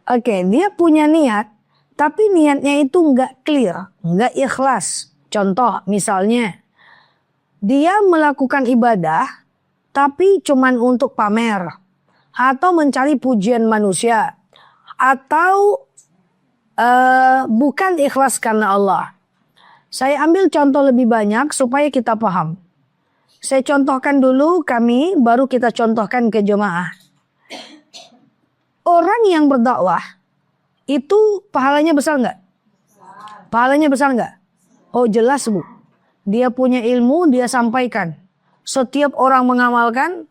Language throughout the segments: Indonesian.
Oke, dia punya niat, tapi niatnya itu nggak clear, nggak ikhlas. Contoh, misalnya, dia melakukan ibadah, tapi cuman untuk pamer, atau mencari pujian manusia, atau bukan ikhlas karena Allah. Saya ambil contoh lebih banyak supaya kita paham. Saya contohkan dulu kami, baru kita contohkan ke jemaah. Orang yang berdakwah itu pahalanya besar nggak? Pahalanya besar nggak? Oh jelas Bu. Dia punya ilmu, dia sampaikan. Setiap orang mengamalkan,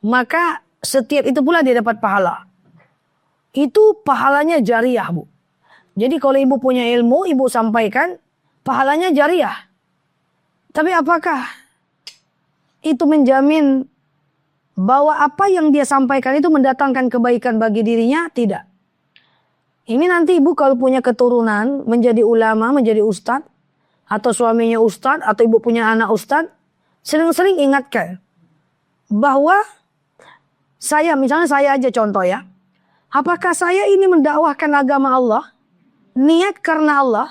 maka setiap itu pula dia dapat pahala. Itu pahalanya jariah Bu. Jadi kalau ibu punya ilmu, ibu sampaikan, pahalanya jariah. Tapi apakah itu menjamin bahwa apa yang dia sampaikan itu mendatangkan kebaikan bagi dirinya? Tidak. Ini nanti ibu kalau punya keturunan menjadi ulama, menjadi ustadz, atau suaminya ustadz, atau ibu punya anak ustadz, sering-sering ingatkan bahwa misalnya saya aja contoh ya, apakah saya ini mendakwahkan agama Allah, niat karena Allah,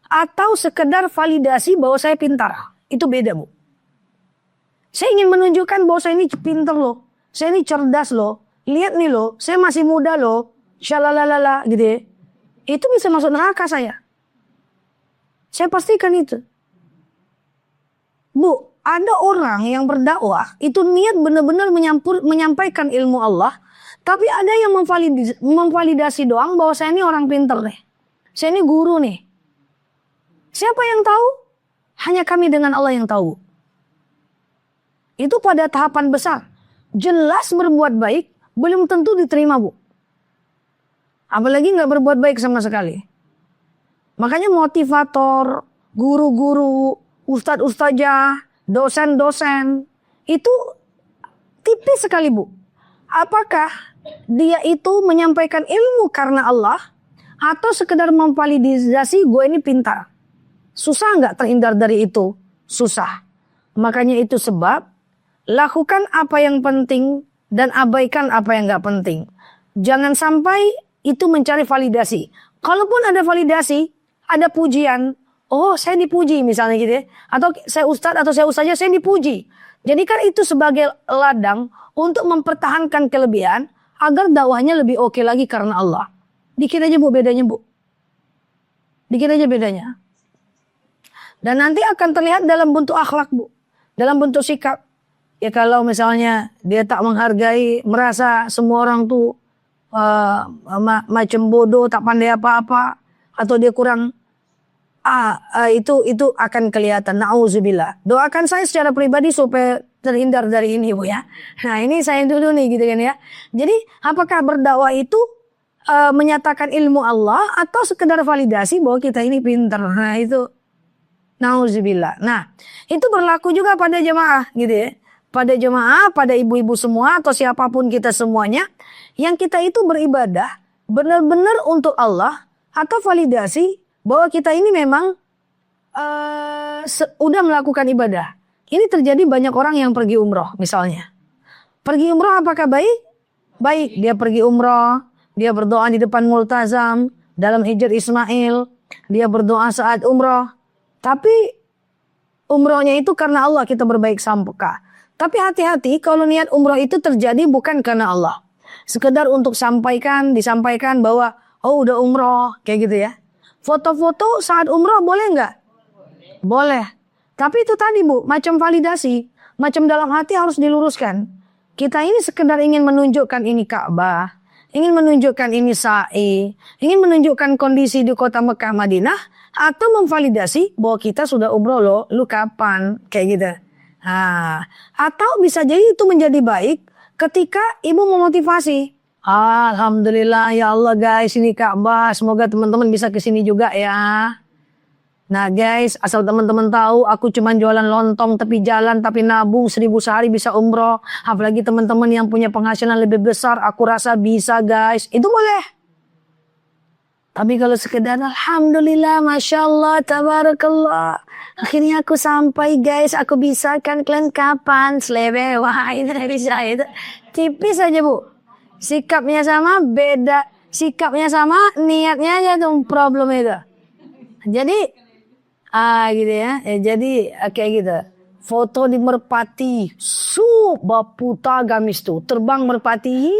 atau sekedar validasi bahwa saya pintar? Itu beda Bu. Saya ingin menunjukkan bahwa saya ini pintar loh. Saya ini cerdas loh. Lihat nih loh, saya masih muda loh. Shalalalala gitu ya. Itu bisa masuk neraka saya. Saya pastikan itu. Bu, ada orang yang berdakwah, itu niat benar-benar menyampaikan ilmu Allah. Tapi ada yang memvalidasi doang bahwa saya ini orang pintar nih. Saya ini guru nih. Siapa yang tahu? Hanya kami dengan Allah yang tahu. Itu pada tahapan besar. Jelas berbuat baik, belum tentu diterima Bu. Apalagi nggak berbuat baik sama sekali. Makanya motivator, guru-guru, ustadz-ustadzah, dosen-dosen, itu tipis sekali Bu. Apakah dia itu menyampaikan ilmu karena Allah, atau sekedar memvalidasi gue ini pintar? Susah nggak terhindar dari itu? Susah. Makanya itu sebab lakukan apa yang penting dan abaikan apa yang nggak penting. Jangan sampai itu mencari validasi. Kalaupun ada validasi, ada pujian. Oh saya dipuji misalnya gitu ya. Atau saya ustadz atau saya ustazah, saya dipuji. Jadikan itu sebagai ladang untuk mempertahankan kelebihan agar dakwahnya lebih oke lagi karena Allah. Dikit aja Bu bedanya Bu. Dikit aja bedanya. Dan nanti akan terlihat dalam bentuk akhlak Bu. Dalam bentuk sikap. Ya kalau misalnya dia tak menghargai, merasa semua orang tuh macam bodoh, tak pandai apa-apa, atau dia kurang, itu akan kelihatan. Nauzubillah. Doakan saya secara pribadi supaya terhindar dari ini Bu ya. Nah ini saya dulu nih gitu kan ya. Jadi apakah berdakwah itu menyatakan ilmu Allah atau sekedar validasi bahwa kita ini pintar? Nah itu nauzubillah. Nah itu berlaku juga pada jemaah gitu ya. Pada jemaah, pada ibu-ibu semua atau siapapun kita semuanya, yang kita itu beribadah benar-benar untuk Allah atau validasi bahwa kita ini memang udah melakukan ibadah. Ini terjadi banyak orang yang pergi umroh misalnya. Pergi umroh apakah baik? Baik, dia pergi umroh, dia berdoa di depan multazam, dalam Hijr Ismail, dia berdoa saat umroh. Tapi umrohnya itu karena Allah, kita berbaik sangka. Tapi hati-hati kalau niat umroh itu terjadi bukan karena Allah. Sekedar untuk disampaikan bahwa oh udah umroh kayak gitu ya. Foto-foto saat umroh boleh nggak? Boleh. Tapi itu tadi Bu, macam validasi. Macam dalam hati harus diluruskan. Kita ini sekedar ingin menunjukkan ini Ka'bah. Ingin menunjukkan ini sa'i. Ingin menunjukkan kondisi di kota Mekah Madinah. Atau memvalidasi bahwa kita sudah umroh loh. Lu kapan? Kayak gitu. Nah, atau bisa jadi itu menjadi baik ketika ibu memotivasi. Alhamdulillah ya Allah guys, ini Ka'bah, semoga teman-teman bisa ke sini juga ya. Nah guys, asal teman-teman tahu aku cuma jualan lontong tepi jalan tapi nabung 1.000 sehari bisa umroh. Apalagi teman-teman yang punya penghasilan lebih besar, aku rasa bisa guys. Itu boleh. Tapi kalau sekedar alhamdulillah, masya Allah, tabarakallah. Akhirnya aku sampai guys, aku bisa kan, kalian kapan? Selebe, wah itu bisa itu. Tipis aja Bu. Sikapnya sama, beda. Sikapnya sama, niatnya aja tuh problem itu. Jadi, gitu ya. Jadi kayak gitu. Foto di merpati, baputa gamis tuh, terbang merpati,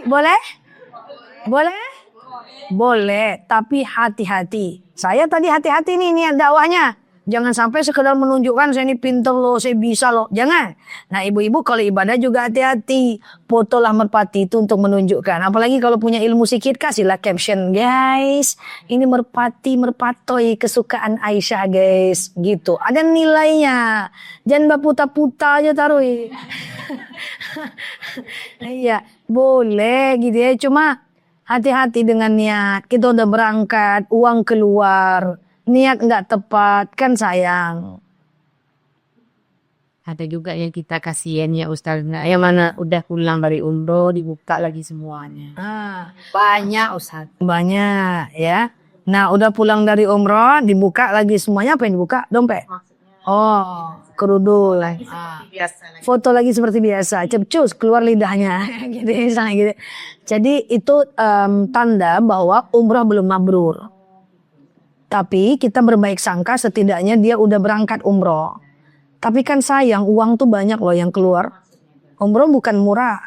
boleh? Boleh? Boleh, tapi hati-hati. Saya tadi hati-hati nih niat dakwahnya. Jangan sampai sekedar menunjukkan saya ini pinter loh, saya bisa loh. Jangan. Nah ibu-ibu kalau ibadah juga hati-hati. Fotolah merpati itu untuk menunjukkan. Apalagi kalau punya ilmu sedikit, kasihlah caption. Guys, ini merpati, merpatoy kesukaan Aisyah guys. Gitu. Ada nilainya. Jangan baputa-puta aja taruh. Iya, boleh gitu ya. Cuma hati-hati dengan niat. Kita udah berangkat, uang keluar. Niat nggak tepat, kan sayang. Ada juga yang kita kasihan ya Ustaz. Nah, yang mana udah pulang dari umroh dibuka lagi semuanya. Banyak Ustaz. Banyak ya. Nah udah pulang dari umroh, dibuka lagi semuanya, apa yang dibuka? Dompet? Oh, kerudung lah. Biasa lagi. Foto lagi seperti biasa, cepcus keluar lidahnya. Gitu, misalnya gitu. Jadi itu tanda bahwa umroh belum mabrur. Tapi kita berbaik sangka setidaknya dia udah berangkat umroh. Tapi kan sayang uang tuh banyak loh yang keluar. Umroh bukan murah.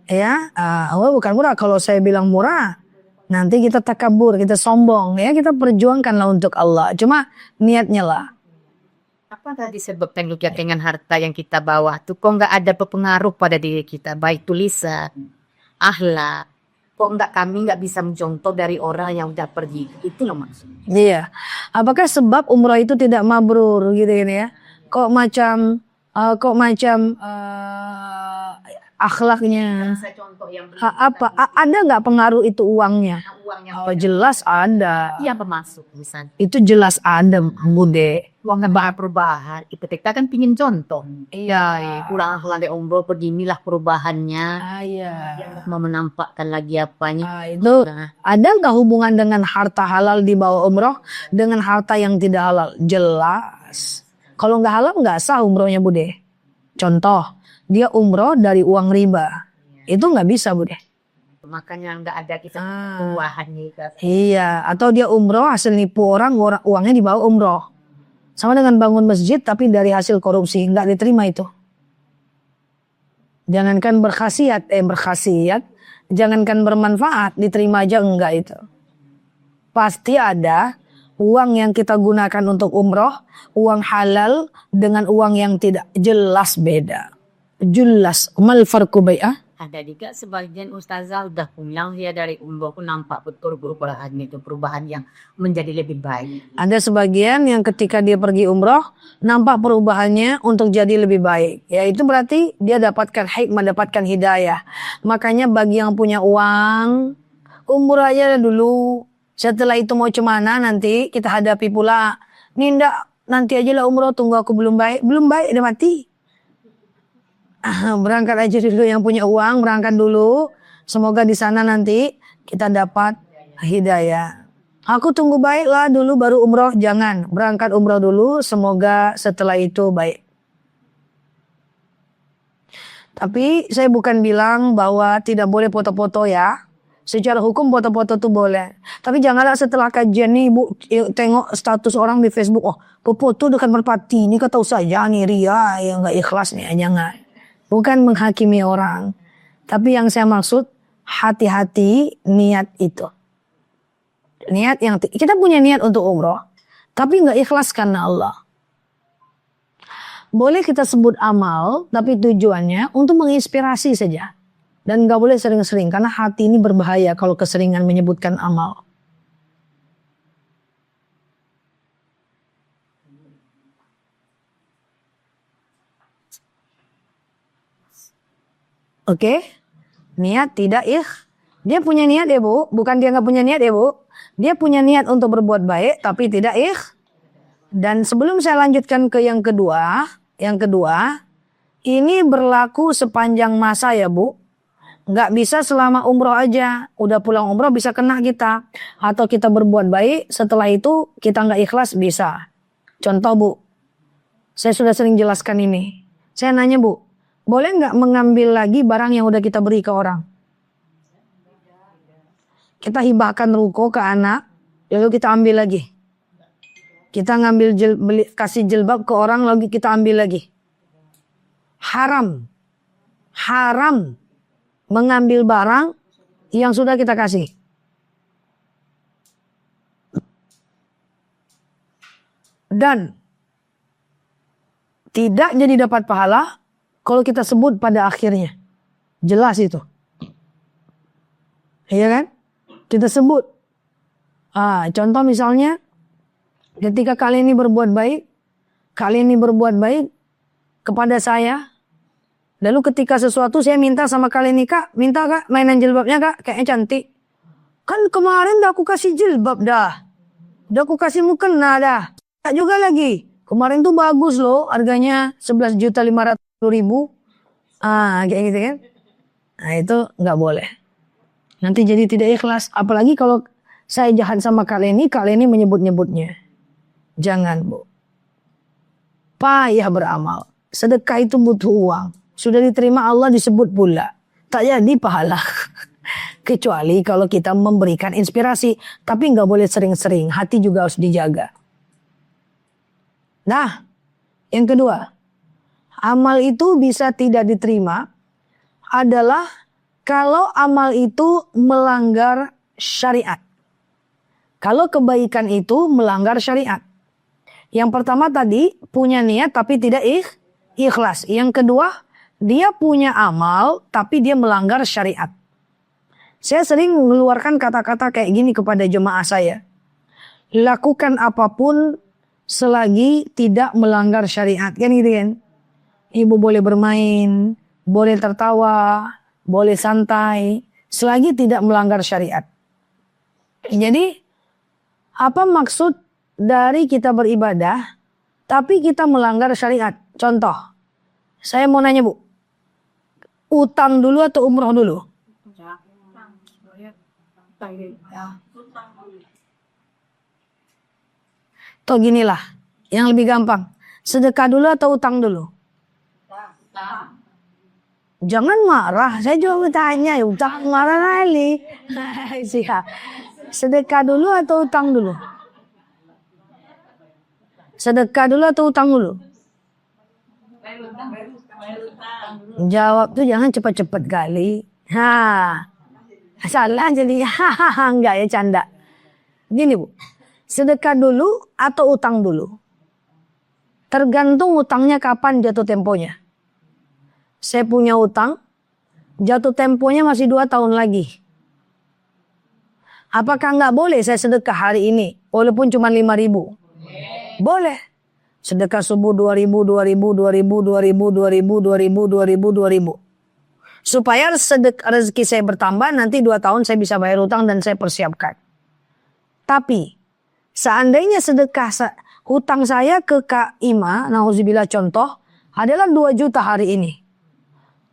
Ya, umroh bukan murah. Kalau saya bilang murah, nanti kita takabur, kita sombong. Ya, kita perjuangkanlah untuk Allah. Cuma niatnya lah. Apa tadi sebabkan juga dengan harta yang kita bawa tuh kok nggak ada berpengaruh pada diri kita, baik tulisan, akhlak. Kok kami nggak bisa mencontoh dari orang yang udah pergi. Itu loh maksudnya. Iya. Apakah sebab umroh itu tidak mabrur gitu ya? Kok macam akhlaknya Saya contoh yang ada nggak pengaruh itu uangnya? uangnya Oh jelas ada. yang bermasuk misalnya. Itu jelas ada Bude. Uang perubahan. Kita kan pingin contoh. Iya. Pulang dari umroh beginilah perubahannya. Iya. Mau menampakkan lagi apanya. Itu Nah, ada nggak hubungan dengan harta halal di bawah umroh dengan harta yang tidak halal? Jelas. Kalau nggak halal nggak sah umrohnya Bude. Contoh, dia umroh dari uang riba. Itu nggak bisa Bude. makanya nggak ada kita perubahannya. Iya, atau dia umroh hasil nipu orang uangnya dibawa umroh. Sama dengan bangun masjid tapi dari hasil korupsi, nggak diterima itu. Jangankan berkhasiat, jangankan bermanfaat, diterima aja enggak itu. Pasti ada uang yang kita gunakan untuk umroh, uang halal dengan uang yang tidak, jelas beda. Jelas, mal farqu bai'ah? Ada juga sebagian ustazah udah pulang ya dari umroh pun nampak betul perubahan itu, perubahan yang menjadi lebih baik. Ada sebagian yang ketika dia pergi umroh nampak perubahannya untuk jadi lebih baik. Ya itu berarti dia dapatkan hikmah, dapatkan hidayah. Makanya bagi yang punya uang, umroh aja dulu. Setelah itu mau cemana nanti kita hadapi pula. Ninda nanti aja lah umroh, tunggu aku belum baik. Belum baik udah mati. Berangkat aja dulu yang punya uang, berangkat dulu. Semoga di sana nanti kita dapat hidayah. Aku tunggu baiklah dulu baru umroh, jangan. Berangkat umroh dulu, semoga setelah itu baik. Tapi saya bukan bilang bahwa tidak boleh foto-foto ya. Secara hukum foto-foto tuh boleh. Tapi janganlah setelah kajian nih ibu tengok status orang di Facebook. Oh, foto dekat merpati ini kau tahu saja nih ria yang gak ikhlas nih, jangan. Bukan menghakimi orang. Tapi yang saya maksud hati-hati niat itu. Niat yang kita punya niat untuk umroh, tapi nggak ikhlas karena Allah. Boleh kita sebut amal, tapi tujuannya untuk menginspirasi saja. Dan nggak boleh sering-sering, karena hati ini berbahaya kalau keseringan menyebutkan amal. Oke, niat tidak dia punya niat ya Bu, bukan dia nggak punya niat ya Bu. Dia punya niat untuk berbuat baik, tapi tidak Dan sebelum saya lanjutkan ke yang kedua, ini berlaku sepanjang masa ya Bu. Nggak bisa selama umroh aja, udah pulang umroh bisa kena kita. Atau kita berbuat baik, setelah itu kita nggak ikhlas bisa. Contoh Bu, saya sudah sering jelaskan ini. Saya nanya Bu, boleh nggak mengambil lagi barang yang udah kita beri ke orang? kita hibahkan ruko ke anak, lalu kita ambil lagi. Kita ngambil kasih jilbab ke orang, lagi kita ambil lagi. Haram. Haram mengambil barang yang sudah kita kasih. Dan tidak jadi dapat pahala kalau kita sebut pada akhirnya. Jelas itu. Iya kan? Kita sebut. Contoh misalnya, ketika kalian ini berbuat baik kepada saya, lalu ketika sesuatu saya minta sama kalian nih, Kak, minta Kak mainan jilbabnya Kak, kayaknya cantik. Kan kemarin udah aku kasih jilbab dah. Udah aku kasih mukena dah. Kak juga lagi. Kemarin tuh bagus loh, harganya 11.500.000. Kayak gitu kan. Nah itu nggak boleh. Nanti jadi tidak ikhlas. Apalagi kalau saya jahat sama kalian ini menyebut-nyebutnya. Jangan, Bu. Payah beramal. Sedekah itu butuh uang. Sudah diterima Allah disebut pula. Tak jadi pahala. Kecuali kalau kita memberikan inspirasi. Tapi nggak boleh sering-sering. Hati juga harus dijaga. Nah, yang kedua. Amal itu bisa tidak diterima adalah kalau amal itu melanggar syariat. Kalau kebaikan itu melanggar syariat. Yang pertama tadi punya niat tapi tidak ikhlas. Yang kedua dia punya amal tapi dia melanggar syariat. Saya sering mengeluarkan kata-kata kayak gini kepada jemaah saya. Lakukan apapun selagi tidak melanggar syariat. Kan gitu kan? Ibu boleh bermain, boleh tertawa, boleh santai, selagi tidak melanggar syariat. Jadi, apa maksud dari kita beribadah, tapi kita melanggar syariat? Contoh, saya mau nanya Bu, utang dulu atau umroh dulu? Toh ginilah, yang lebih gampang, sedekah dulu atau utang dulu? Jangan marah, saya juga bertanya, utang marah lagi. Siap. Sedekah dulu atau utang dulu? Sedekah dulu atau utang dulu? Jawab tuh jangan cepat-cepat kali. Salah jadi enggak ya, canda. Gini Bu, sedekah dulu atau utang dulu? Tergantung utangnya kapan jatuh temponya. Saya punya utang, jatuh temponya masih 2 tahun lagi. Apakah nggak boleh saya sedekah hari ini, walaupun cuma 5.000? Boleh. Sedekah subuh 2.000, 2.000, 2.000, 2.000, 2.000, 2.000, 2.000. Supaya rezeki saya bertambah, nanti 2 tahun saya bisa bayar utang dan saya persiapkan. Tapi, seandainya sedekah hutang saya ke Kak Ima, nauzubillah contoh, adalah 2 juta hari ini.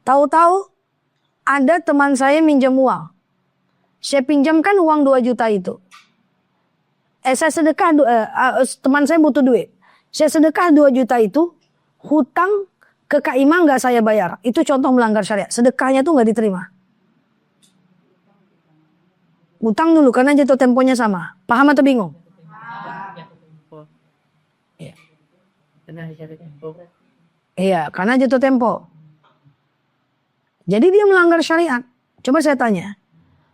Tahu-tahu ada teman saya minjam uang. Saya pinjamkan uang 2 juta itu. Saya sedekah, teman saya butuh duit. Saya sedekah 2 juta itu, hutang ke Kak Ima nggak saya bayar. Itu contoh melanggar syariat. Sedekahnya tuh nggak diterima. Hutang dulu karena jatuh temponya sama. Paham atau bingung? Iya, karena jatuh tempo. Jadi dia melanggar syariat. Coba saya tanya,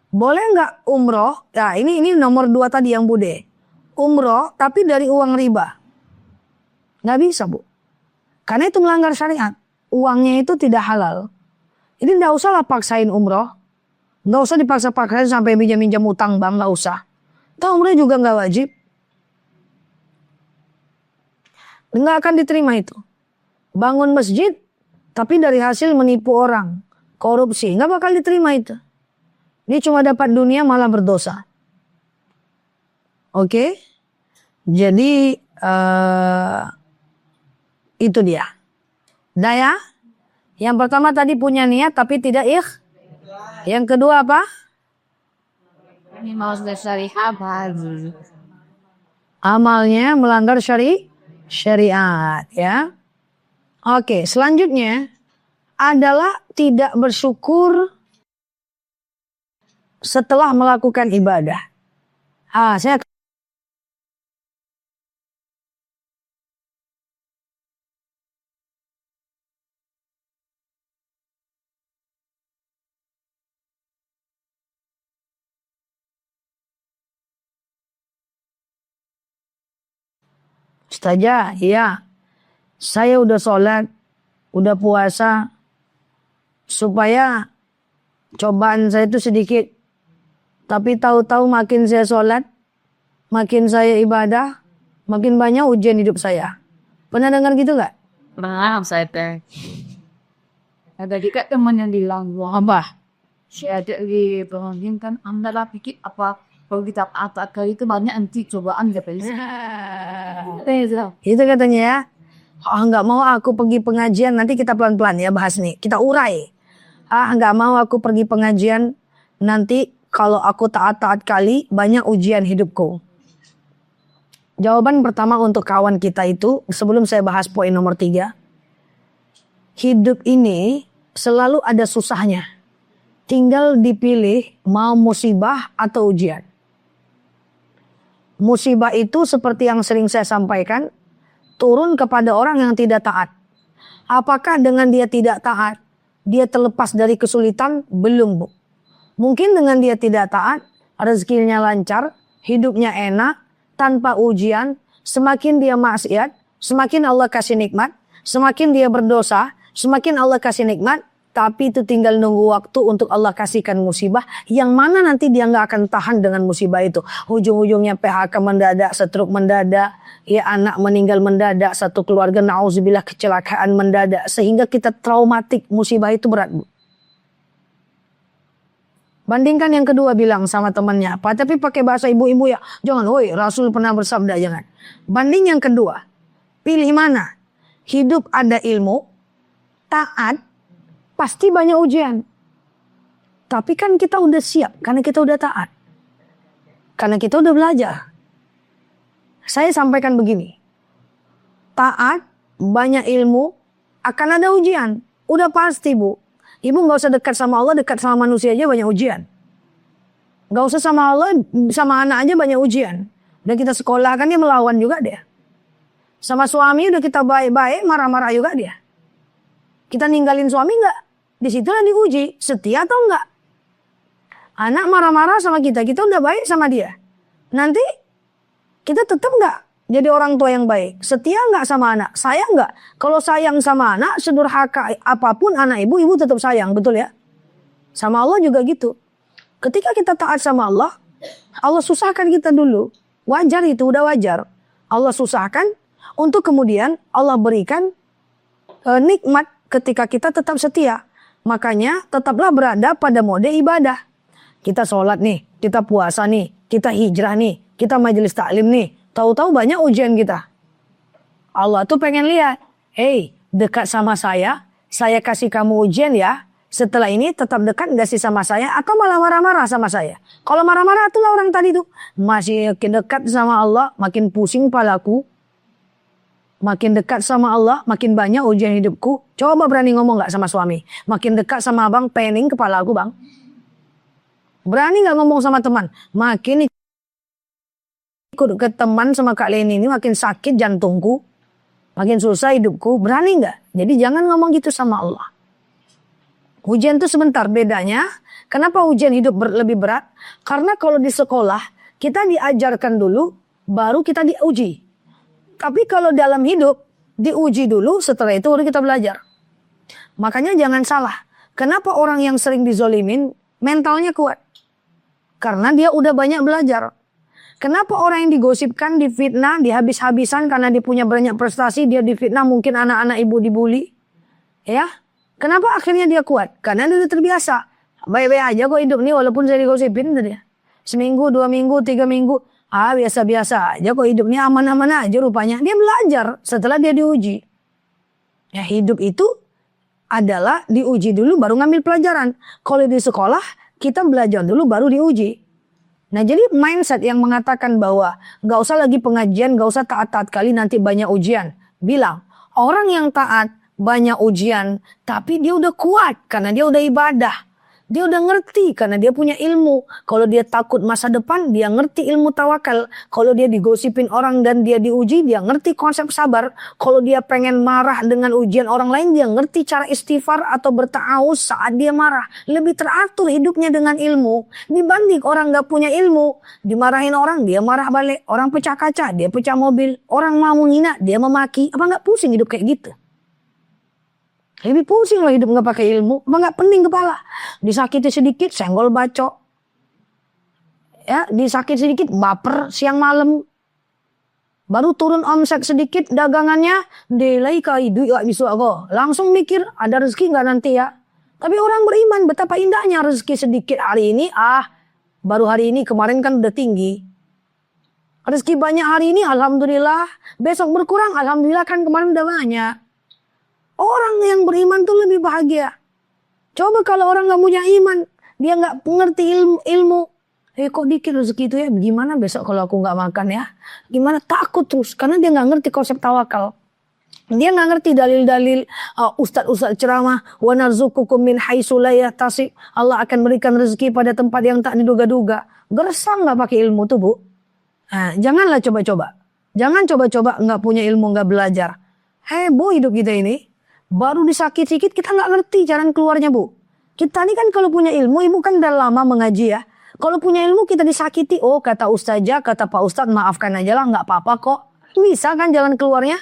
boleh nggak umroh? Nah ini nomor 2 tadi yang bude. Umroh tapi dari uang riba. Nggak bisa Bu. Karena itu melanggar syariat. Uangnya itu tidak halal. Ini nggak usah lah paksain umroh. Nggak usah dipaksa-paksain sampai minjam-minjam utang bang, nggak usah. Tahu umroh juga nggak wajib. Nggak akan diterima itu. Bangun masjid tapi dari hasil menipu orang. Korupsi, nggak bakal diterima itu. Dia cuma dapat dunia malah berdosa. Oke? Jadi itu dia. Daya. Yang pertama tadi punya niat tapi tidak Yang kedua apa? Ini mau syariat. Amalnya melanggar syariat ya. Oke, selanjutnya adalah tidak bersyukur setelah melakukan ibadah. Saya Ustazah, iya. Saya udah sholat, udah puasa, supaya cobaan saya itu sedikit. Tapi tahu-tahu makin saya sholat, makin saya ibadah, makin banyak ujian hidup saya. Pernah dengar gitu nggak? Maaf saya teh. Ada juga teman yang bilang, wah Apa? saya ada di pengantin kan anda lah pikir apa kalau kita atas kali itu banyak anti cobaan gak bisa. Itu katanya ya. Nggak mau aku pergi pengajian, nanti kita pelan-pelan ya bahas nih. Kita urai. Nggak mau aku pergi pengajian, nanti kalau aku taat-taat kali banyak ujian hidupku. Jawaban pertama untuk kawan kita itu, sebelum saya bahas poin nomor 3. Hidup ini selalu ada susahnya. Tinggal dipilih mau musibah atau ujian. Musibah itu seperti yang sering saya sampaikan, turun kepada orang yang tidak taat. Apakah dengan dia tidak taat, dia terlepas dari kesulitan? Belum, Bu. Mungkin dengan dia tidak taat, rezekinya lancar, hidupnya enak, tanpa ujian, semakin dia maksiat, semakin Allah kasih nikmat, semakin dia berdosa, semakin Allah kasih nikmat, tapi itu tinggal nunggu waktu untuk Allah kasihkan musibah, yang mana nanti dia nggak akan tahan dengan musibah itu. Ujung-ujungnya PHK mendadak, stroke mendadak, ya anak meninggal mendadak, satu keluarga nauzubillah kecelakaan mendadak, sehingga kita traumatik. Musibah itu berat, Bu. Bandingkan yang kedua, bilang sama temannya, tapi pakai bahasa ibu-ibu ya. Jangan, woi, Rasul pernah bersabda, jangan. Banding yang kedua, pilih mana? Hidup ada ilmu, taat, pasti banyak ujian. Tapi kan kita udah siap, karena kita udah taat. Karena kita udah belajar. Saya sampaikan begini. Taat, banyak ilmu, akan ada ujian. Udah pasti, Bu. Ibu gak usah dekat sama Allah, dekat sama manusia aja banyak ujian. Gak usah sama Allah, sama anak aja banyak ujian. Udah kita sekolah kan dia melawan juga dia. Sama suami udah kita baik-baik, marah-marah juga dia. Kita ninggalin suami enggak? Disitulah diuji, setia atau enggak. Anak marah-marah sama kita udah baik sama dia. Nanti kita tetap enggak jadi orang tua yang baik. Setia enggak sama anak? Sayang enggak? Kalau sayang sama anak, sedurhaka apapun anak ibu tetap sayang, betul ya? Sama Allah juga gitu. Ketika kita taat sama Allah, Allah susahkan kita dulu. Wajar itu, udah wajar. Allah susahkan untuk kemudian Allah berikan nikmat ketika kita tetap setia. Makanya tetaplah berada pada mode ibadah. Kita sholat nih, kita puasa nih, kita hijrah nih, kita majelis taklim nih. Tahu-tahu banyak ujian kita. Allah tuh pengen lihat, dekat sama saya kasih kamu ujian ya. Setelah ini tetap dekat gak sih sama saya, atau malah marah-marah sama saya? Kalau marah-marah itulah orang tadi tuh. Masih dekat sama Allah, makin pusing palaku. Makin dekat sama Allah, makin banyak ujian hidupku. Coba berani ngomong gak sama suami? Makin dekat sama abang, pening kepala aku, Bang. Berani gak ngomong sama teman? Makin ikut ke teman sama Kak Leni ini, makin sakit jantungku. Makin susah hidupku. Berani gak? Jadi jangan ngomong gitu sama Allah. Ujian itu sebentar, bedanya. Kenapa ujian hidup lebih berat? Karena kalau di sekolah, kita diajarkan dulu, baru kita diuji. Tapi kalau dalam hidup, diuji dulu, setelah itu baru kita belajar. Makanya jangan salah. Kenapa orang yang sering dizolimin, mentalnya kuat? Karena dia udah banyak belajar. Kenapa orang yang digosipkan, difitnah, dihabis-habisan karena dia punya banyak prestasi, dia difitnah, mungkin anak-anak ibu dibully. Ya, kenapa akhirnya dia kuat? Karena dia udah terbiasa. Baik-baik aja kok hidup nih walaupun saya digosipin. Seminggu, 2 minggu, 3 minggu. Biasa-biasa aja kok hidup nih, aman-aman aja rupanya. Dia belajar setelah dia diuji. Ya, hidup itu adalah diuji dulu baru ngambil pelajaran. Kalau di sekolah, kita belajar dulu baru diuji. Nah, jadi mindset yang mengatakan bahwa gak usah lagi pengajian, gak usah taat-taat kali nanti banyak ujian. Bilang, orang yang taat banyak ujian, tapi dia udah kuat karena dia udah ibadah. Dia udah ngerti karena dia punya ilmu. Kalau dia takut masa depan, dia ngerti ilmu tawakal. Kalau dia digosipin orang dan dia diuji, dia ngerti konsep sabar. Kalau dia pengen marah dengan ujian orang lain, dia ngerti cara istighfar atau berta'awuz saat dia marah. Lebih teratur hidupnya dengan ilmu. Dibanding orang gak punya ilmu, dimarahin orang, dia marah balik. Orang pecah kaca, dia pecah mobil. Orang mau menghina, dia memaki. Apa gak pusing hidup kayak gitu? Lebih pusing loh hidup gak pakai ilmu. Apa gak pening kepala? Disakiti sedikit, senggol bacok. Ya, disakiti sedikit, baper siang malam. Baru turun omset sedikit, dagangannya, delay kai duit gak bisa kok. Langsung mikir, ada rezeki gak nanti ya? Tapi orang beriman, betapa indahnya rezeki sedikit hari ini. Baru hari ini, kemarin kan udah tinggi. Rezeki banyak hari ini, alhamdulillah. Besok berkurang, alhamdulillah kan kemarin udah banyak. Orang yang beriman tuh lebih bahagia. Coba kalau orang gak punya iman, dia gak mengerti ilmu. Kok dikit rezeki itu ya, gimana besok kalau aku gak makan ya? Gimana? Takut terus, karena dia gak ngerti konsep tawakal. Dia gak ngerti dalil-dalil ustadz-ustadz ceramah. Wa narzuqukum min haitsu la yahtasib. Allah akan berikan rezeki pada tempat yang tak diduga-duga. Gersang gak pakai ilmu tuh, Bu. Nah, janganlah coba-coba. Jangan coba-coba gak punya ilmu, gak belajar. Heboh hidup kita ini. Baru disakit sedikit kita nggak ngerti jalan keluarnya, Bu. Kita ini kan kalau punya ilmu, ibu kan udah lama mengaji ya. Kalau punya ilmu kita disakiti, oh kata ustazah, kata pak ustadz, maafkan aja lah, nggak apa-apa kok. Bisa kan jalan keluarnya?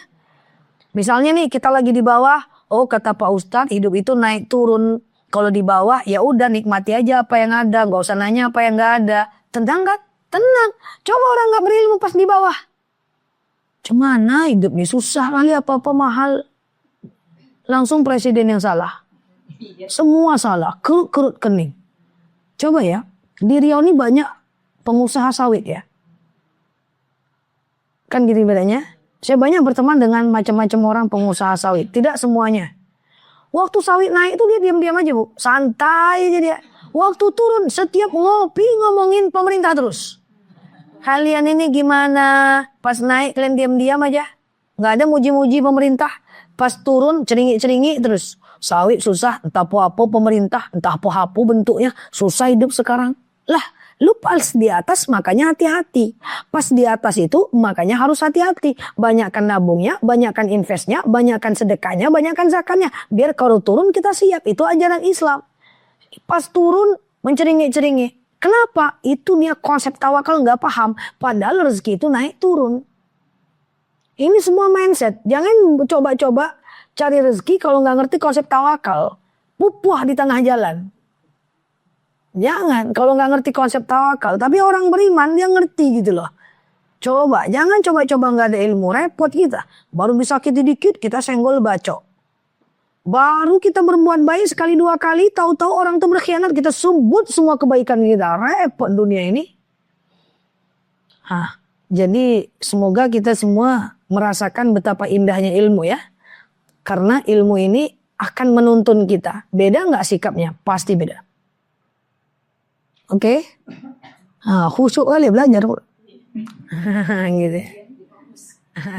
Misalnya nih kita lagi di bawah, oh kata pak ustadz hidup itu naik turun. Kalau di bawah ya udah nikmati aja apa yang ada, nggak usah nanya apa yang nggak ada. Tenang kan? Tenang. Coba orang nggak berilmu pas di bawah. Cemana hidup nih susah kali, apa-apa mahal. Langsung presiden yang salah. Semua salah. Kerut kening. Coba ya. Di Riau ini banyak pengusaha sawit ya. Kan gitu bedanya. Saya banyak berteman dengan macam-macam orang pengusaha sawit. Tidak semuanya. Waktu sawit naik itu dia diam-diam aja, Bu. Santai aja dia. Waktu turun setiap ngopi ngomongin pemerintah terus. Kalian ini gimana? Pas naik kalian diam-diam aja. Nggak ada muji-muji pemerintah. Pas turun ceringi-ceringi terus. Sawit susah, entah apa pemerintah, entah apa bentuknya. Susah hidup sekarang. Lah, lu pas di atas makanya hati-hati. Pas di atas itu makanya harus hati-hati. Banyakkan nabungnya, banyakkan investnya, banyakkan sedekahnya, banyakkan zakatnya. Biar kalau turun kita siap. Itu ajaran Islam. Pas turun menceringi-ceringi. Kenapa? Itu dia konsep tawakal nggak paham. Padahal rezeki itu naik turun. Ini semua mindset. Jangan coba-coba cari rezeki kalau nggak ngerti konsep tawakal. Pupuh di tengah jalan. Jangan. Kalau nggak ngerti konsep tawakal. Tapi orang beriman dia ngerti gitu loh. Coba. Jangan coba-coba nggak ada ilmu. Repot kita. Baru disakiti dikit kita senggol bacok. Baru kita berbuat baik sekali dua kali. Tahu-tahu orang itu berkhianat. Kita sebut semua kebaikan kita. Repot dunia ini. Jadi semoga kita semua merasakan betapa indahnya ilmu ya. Karena ilmu ini akan menuntun kita. Beda nggak sikapnya? Pasti beda. Oke? Khusyuk kali belajar. Gitu.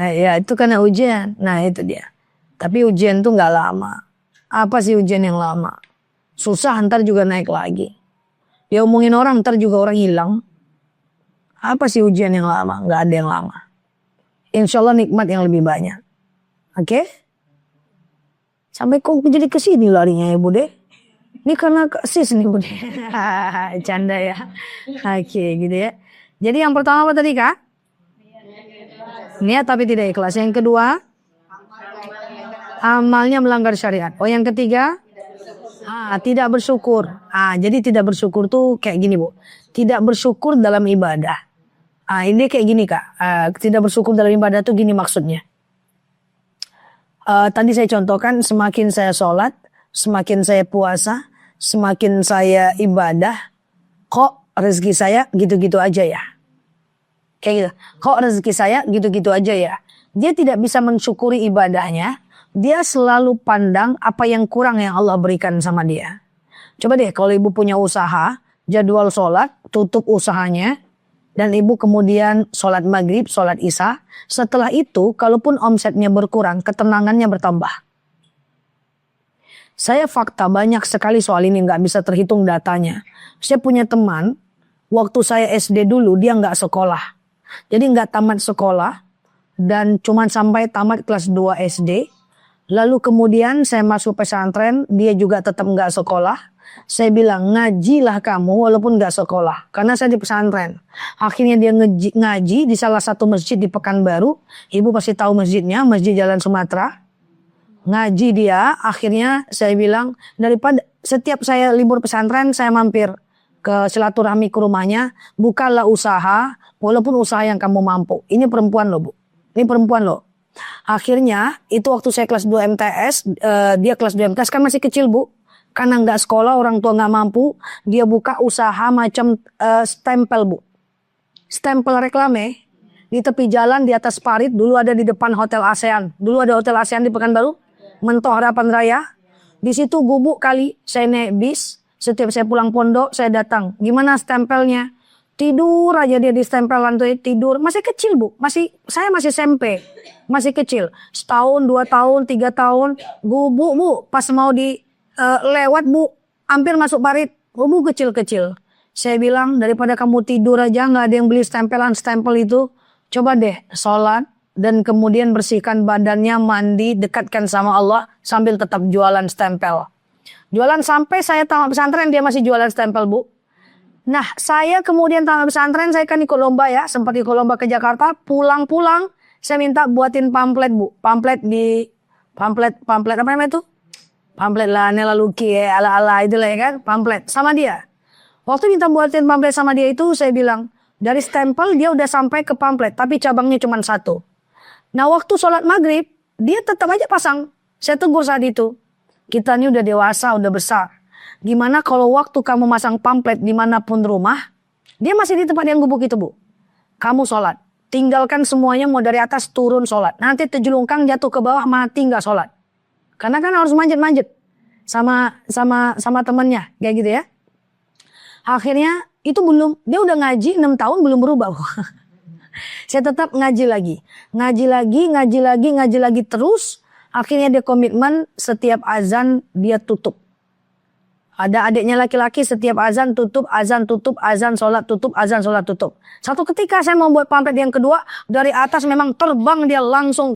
Ya itu karena ujian. Nah itu dia. Tapi ujian tuh nggak lama. Apa sih ujian yang lama? Susah ntar juga naik lagi. Ya omongin orang ntar juga orang hilang. Apa sih ujian yang lama? Nggak ada yang lama. Insya Allah nikmat yang lebih banyak. Oke? Sampai kok jadi kesini larinya ya Bude? Ini karena sis nih Bude. Canda ya. Oke gitu ya. Jadi yang pertama apa tadi Kak? Niat tapi tidak ikhlas. Yang kedua? Amalnya melanggar syariat. Oh yang ketiga? Tidak bersyukur. Jadi tidak bersyukur tuh kayak gini Bu. Tidak bersyukur dalam ibadah. Ini kayak gini Kak. Tidak bersyukur dalam ibadah tuh gini maksudnya. Tadi saya contohkan semakin saya sholat, semakin saya puasa, semakin saya ibadah, kok rezeki saya gitu-gitu aja ya. Kayak gitu. Kok rezeki saya gitu-gitu aja ya. Dia tidak bisa mensyukuri ibadahnya. Dia selalu pandang apa yang kurang yang Allah berikan sama dia. Coba deh kalau ibu punya usaha, jadwal sholat, tutup usahanya. Dan ibu kemudian sholat maghrib, sholat isya. Setelah itu, kalaupun omsetnya berkurang, ketenangannya bertambah. Saya fakta banyak sekali soal ini, nggak bisa terhitung datanya. Saya punya teman, waktu saya SD dulu dia nggak sekolah. Jadi nggak tamat sekolah dan cuman sampai tamat kelas 2 SD. Lalu kemudian saya masuk pesantren, dia juga tetap nggak sekolah. Saya bilang, ngajilah kamu walaupun nggak sekolah. Karena saya di pesantren. Akhirnya dia ngaji di salah satu masjid di Pekanbaru. Ibu pasti tahu masjidnya, Masjid Jalan Sumatera. Ngaji dia, akhirnya saya bilang, daripada setiap saya libur pesantren, saya mampir ke silaturahmi ke rumahnya, bukalah usaha, walaupun usaha yang kamu mampu. Ini perempuan loh, Bu. Ini perempuan loh. Akhirnya, itu waktu saya kelas 2 MTS, dia kelas 2 MTS kan masih kecil, Bu. Karena nggak sekolah, orang tua nggak mampu, dia buka usaha macam stempel, Bu. Stempel reklame, di tepi jalan, di atas parit, dulu ada di depan Hotel ASEAN. Dulu ada Hotel ASEAN di Pekanbaru. Mentok Harapan Raya. Di situ gubuk kali saya naik bis. Setiap saya pulang pondok saya datang. Gimana stempelnya? Tidur aja dia di stempelan tuh, tidur. Masih kecil, Bu. Saya masih SMP. Masih kecil. Setahun, 2 tahun, 3 tahun. Gubuk, Bu. Pas mau lewat, Bu. Hampir masuk parit. Gubuk kecil-kecil. Saya bilang daripada kamu tidur aja nggak ada yang beli stempel itu. Coba deh sholat. Dan kemudian bersihkan badannya, mandi, dekatkan sama Allah sambil tetap jualan stempel. Jualan sampai saya tamat pesantren dia masih jualan stempel, Bu. Nah, saya kemudian tamat pesantren, saya kan ikut lomba ya, sempat ikut lomba ke Jakarta, pulang-pulang saya minta buatin pamflet, Bu. Pamflet apa namanya itu? Pamflet lah, Nela Luki ya, ala-ala itu lah ya kan, pamflet sama dia. Waktu minta buatin pamflet sama dia itu saya bilang, dari stempel dia udah sampai ke pamflet, tapi cabangnya cuma 1. Nah waktu sholat maghrib, dia tetap aja pasang. Saya tegur saat itu. Kita ini udah dewasa, udah besar. Gimana kalau waktu kamu masang pamflet dimanapun rumah, dia masih di tempat yang gubuk itu, Bu. Kamu sholat. Tinggalkan semuanya, mau dari atas turun sholat. Nanti terjelungkang jatuh ke bawah, mati nggak sholat. Karena kan harus manjat-manjat. Sama temennya, kayak gitu ya. Akhirnya, itu belum, dia udah ngaji 6 tahun belum berubah, Bu. Saya tetap ngaji lagi terus. Akhirnya dia komitmen setiap azan dia tutup. Ada adiknya laki-laki setiap azan tutup, azan sholat tutup, azan sholat tutup. Satu ketika saya mau buat pamflet yang kedua, dari atas memang terbang dia langsung